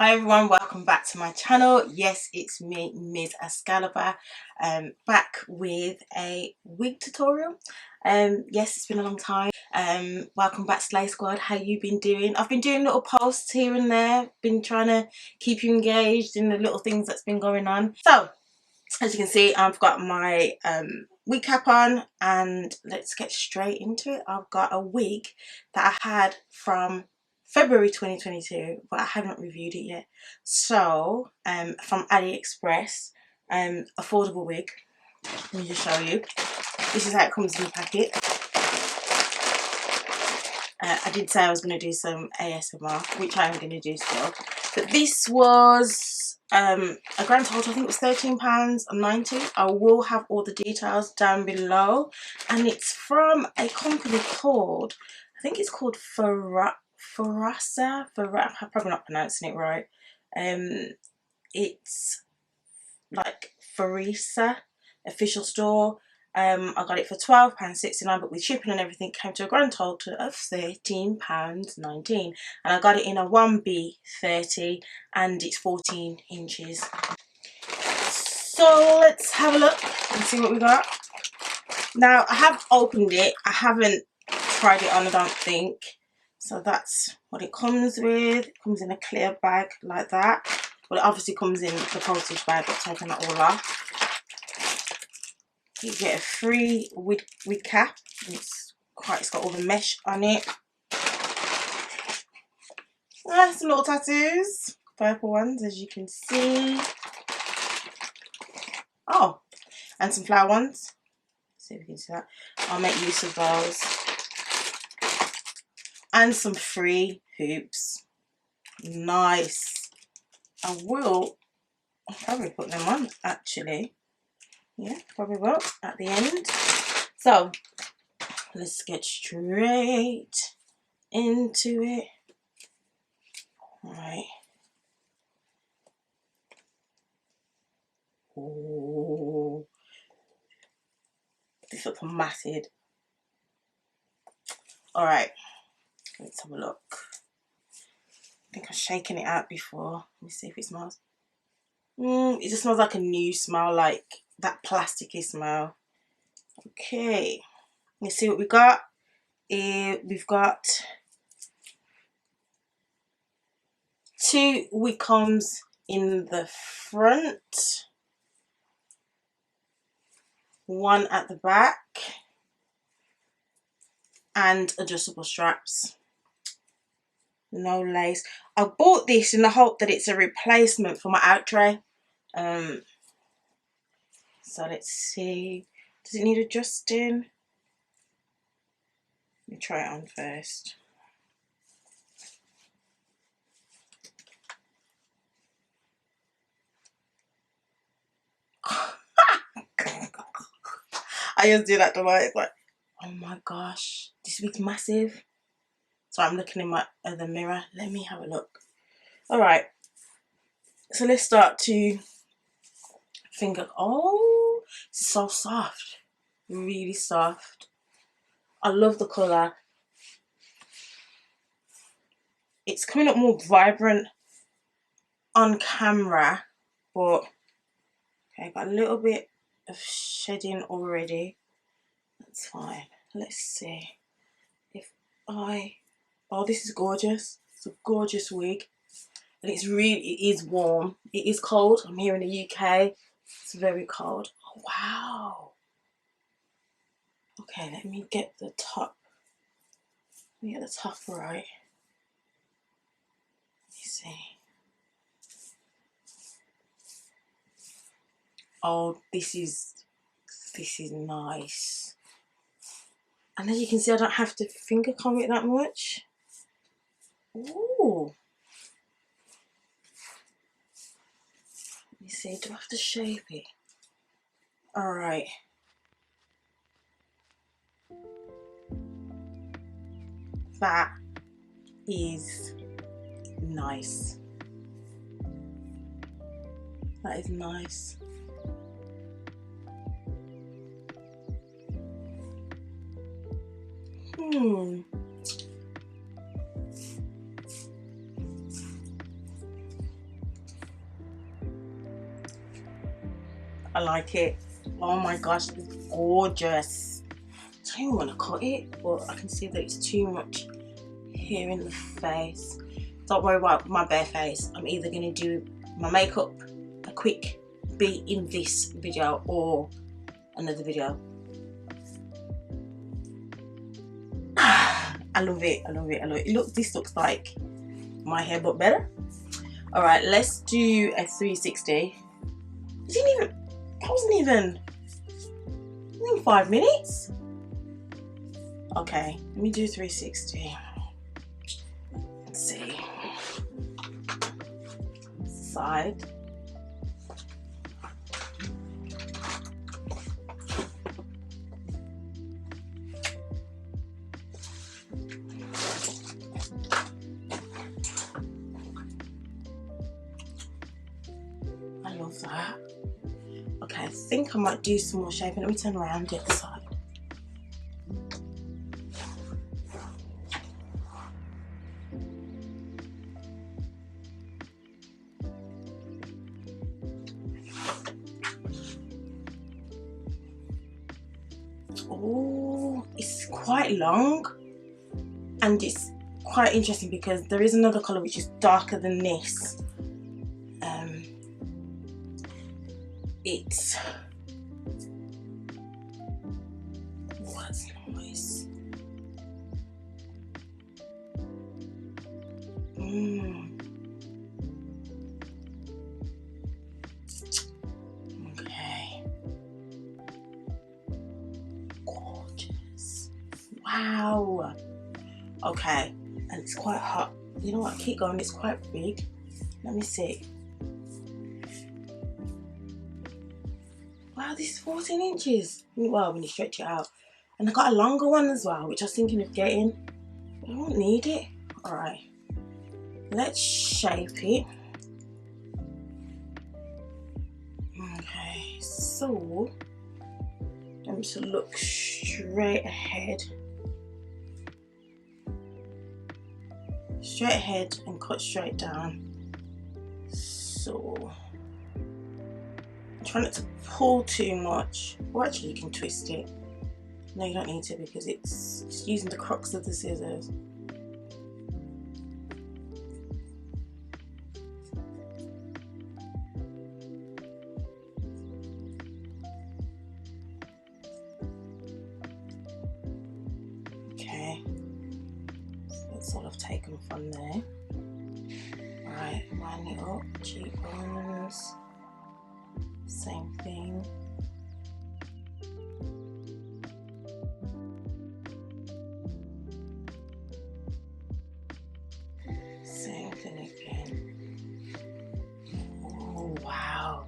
Hi everyone, welcome back to my channel. Yes, it's me, Ms. Excalibar, back with a wig tutorial. Yes, it's been a long time. Welcome back, Slay Squad. How you been doing? I've been doing little posts here and there, been trying to keep you engaged in the little things that's been going on. So, as you can see, I've got my wig cap on, and let's get straight into it. I've got a wig that I had from February 2022, but I haven't reviewed it yet. So from Aliexpress, affordable wig. Let me just show you. This is how it comes in the packet. I did say I was going to do some ASMR, which I am going to do still, but this was a grand total. I think it was £13.90. I will have all the details down below, and it's from a company called, I think it's called Faersa. I'm probably not pronouncing it right. It's like Faersa Official Store. I got it for £12.69, but with shipping and everything came to a grand total of £13.19, and I got it in a 1B30 and it's 14 inches. So let's have a look and see what we got. Now I have opened it, I haven't tried it on, I don't think. So that's what it comes with. It comes in a clear bag like that. Well, it obviously comes in the postage bag. I've taken that all off. You get a free wig cap. It's got all the mesh on it. Some little tattoos, purple ones, as you can see. Oh, and some flower ones. Let's see if you can see that. I'll make use of those. And some free hoops. Nice. I'll probably put them on, actually. Yeah, probably will at the end. So let's get straight into it. All right. Oh, this looks massive. All right, let's have a look. I think I've shaken it out before. Let me see if it smells. It just smells like a new smell, like that plasticky smell. Okay, let's see what we got. We've got 2 wig combs in the front, 1 at the back, and adjustable straps. No lace. I bought this in the hope that it's a replacement for my out tray. So let's see. Does it need adjusting? Let me try it on first. I just do that to my, it's like, oh my gosh, this wig's massive. So I'm looking in my other mirror. Let me have a look. All right. So let's start to finger. Oh, it's so soft. Really soft. I love the colour. It's coming up more vibrant on camera, but okay, got a little bit of shedding already. That's fine. Let's see if oh, this is gorgeous. It's a gorgeous wig, and it is warm. It is cold. I'm here in the UK. It's very cold. Oh, wow. Okay, let me get the top. Let me get the top right. Let me see. Oh, this is nice. And as you can see, I don't have to finger comb it that much. Ooh. Let me see, do I have to shape it? Alright. That is nice. That is nice. I like it. Oh my gosh, it's gorgeous. I don't even want to cut it, but I can see that it's too much here in the face. Don't worry about my bare face. I'm either going to do my makeup, a quick beat in this video or another video. I love it, I love it, I love it. Look, this looks like my hair but better. Alright, let's do a 360. That wasn't even 5 minutes. Okay, let me do 360. Let's see. Side. I love that. Okay, I think I might do some more shaping. Let me turn around the other side. Oh, it's quite long, and it's quite interesting because there is another colour which is darker than this. It's what's nice. Okay. Gorgeous. Wow. Okay, and it's quite hot. You know what? Keep going. It's quite big. Let me see. Wow, this is 14 inches. Well, when you stretch it out. And I got a longer one as well, which I was thinking of getting. But I won't need it. Alright. Let's shape it. Okay, so I'm just to look straight ahead. Straight ahead and cut straight down. So try not to pull too much, or actually you can twist it. No, you don't need to because it's just using the crux of the scissors. Okay, so that's all I've taken from there. Right, line it up, cheekbones. Same thing. Same thing again. Oh, wow.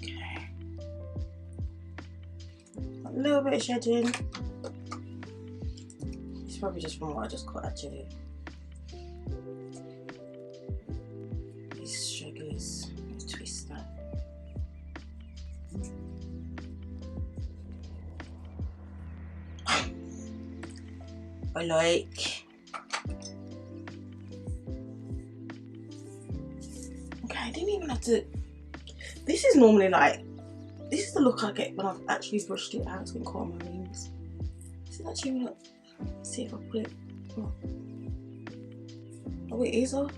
Okay. A little bit of shedding. It's probably just from what I just cut actually. Twist that. I like. Okay, I didn't even have to. This is normally like. This is the look I get when I've actually brushed it out. It's been caught on my rings. This is actually look. Let's see if I put it. Oh, it is off.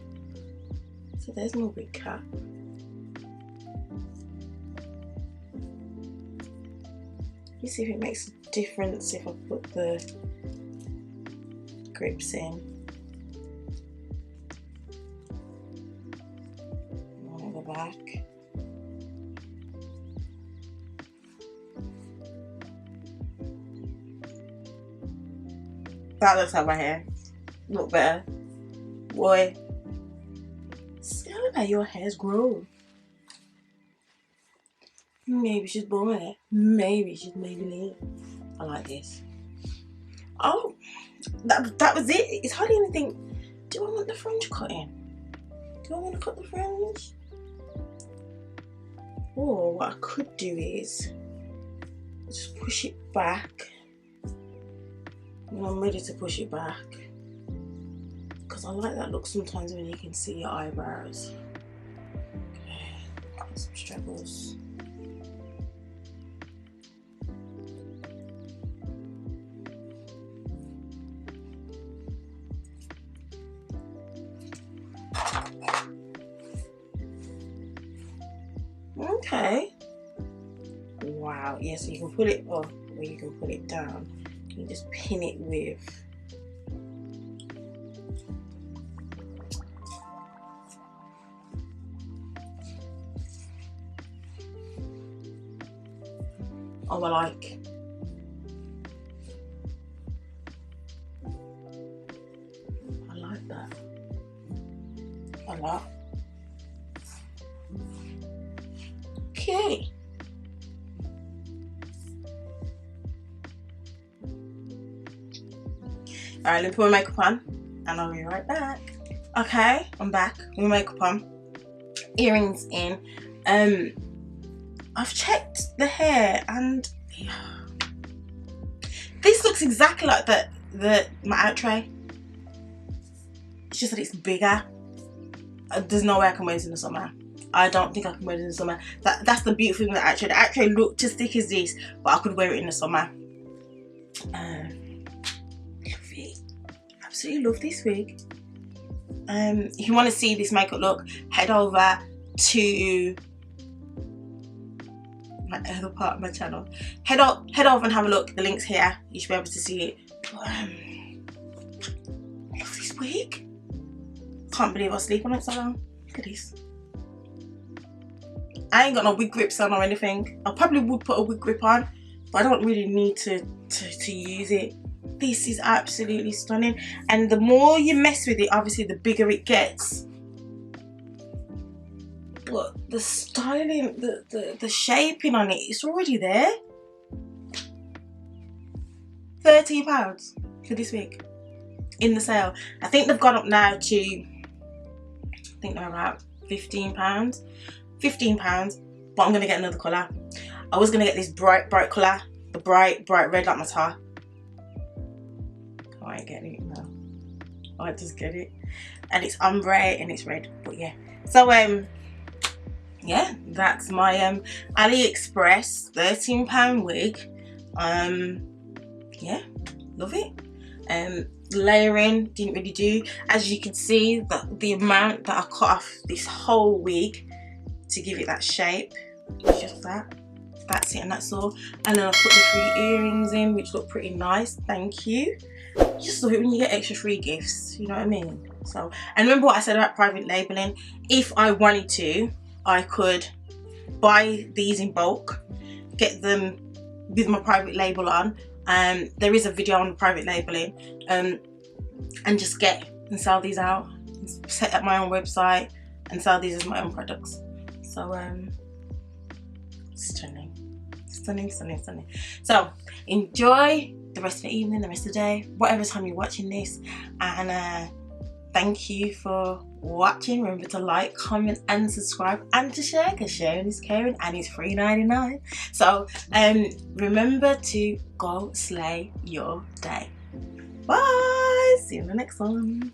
So there's my big cap. Let me see if it makes a difference if I put the grips in. On the back. That looks like my hair. Look better. Boy. Excalibar, your hair's grown. Maybe she's born with it. Maybe she's Maybelline. I like this. Oh, that was it. It's hardly anything. Do I want the fringe cut in? Do I want to cut the fringe? Or what I could do is just push it back when I'm ready to push it back. Because I like that look sometimes when you can see your eyebrows. Okay, got some struggles. Okay. Wow. Yeah, so you can put it up or you can put it down. You just pin it with oh, I like that a lot. Okay. Alright, let me put my makeup on and I'll be right back. Okay, I'm back with my makeup on. Earrings in. I've checked the hair and this looks exactly like my out tray. It's just that it's bigger. There's no way I can wear this in the summer. I don't think I can wear it in the summer. That's the beautiful thing with the out tray. The out tray looked as thick as this, but I could wear it in the summer. Love it. Absolutely love this wig. If you want to see this makeup look, head over to my other part of my channel. Head over and have a look. The link's here. You should be able to see it. I love this wig. Can't believe I sleep on it so long. Look at this. I ain't got no wig grips on or anything. I probably would put a wig grip on, but I don't really need to use it. This is absolutely stunning, and the more you mess with it, obviously the bigger it gets. But the styling, the shaping on it, it's already there. £13 for this wig in the sale. I think they've gone up now to, I think they're about £15. £15, but I'm gonna get another colour. I was gonna get this bright colour, the bright red like my top. I ain't getting it now. I just get it, and it's ombre and it's red. But yeah, so yeah, that's my AliExpress £13 wig. Yeah, love it. Layering didn't really do, as you can see, the amount that I cut off this whole wig to give it that shape. It's just that's it, and that's all. And then I put the 3 earrings in, which look pretty nice. Thank you. Just love it when you get extra free gifts, you know what I mean? So, and remember what I said about private labeling. If I wanted to, I could buy these in bulk, get them with my private label on. There is a video on private labeling, and just get and sell these out, set up my own website and sell these as my own products. So stunning. So enjoy the rest of the evening, the rest of the day, whatever time you're watching this, and thank you for watching. Remember to like, comment and subscribe, and to share, because sharing is caring and it's $3.99. So remember to go slay your day. Bye, see you in the next one.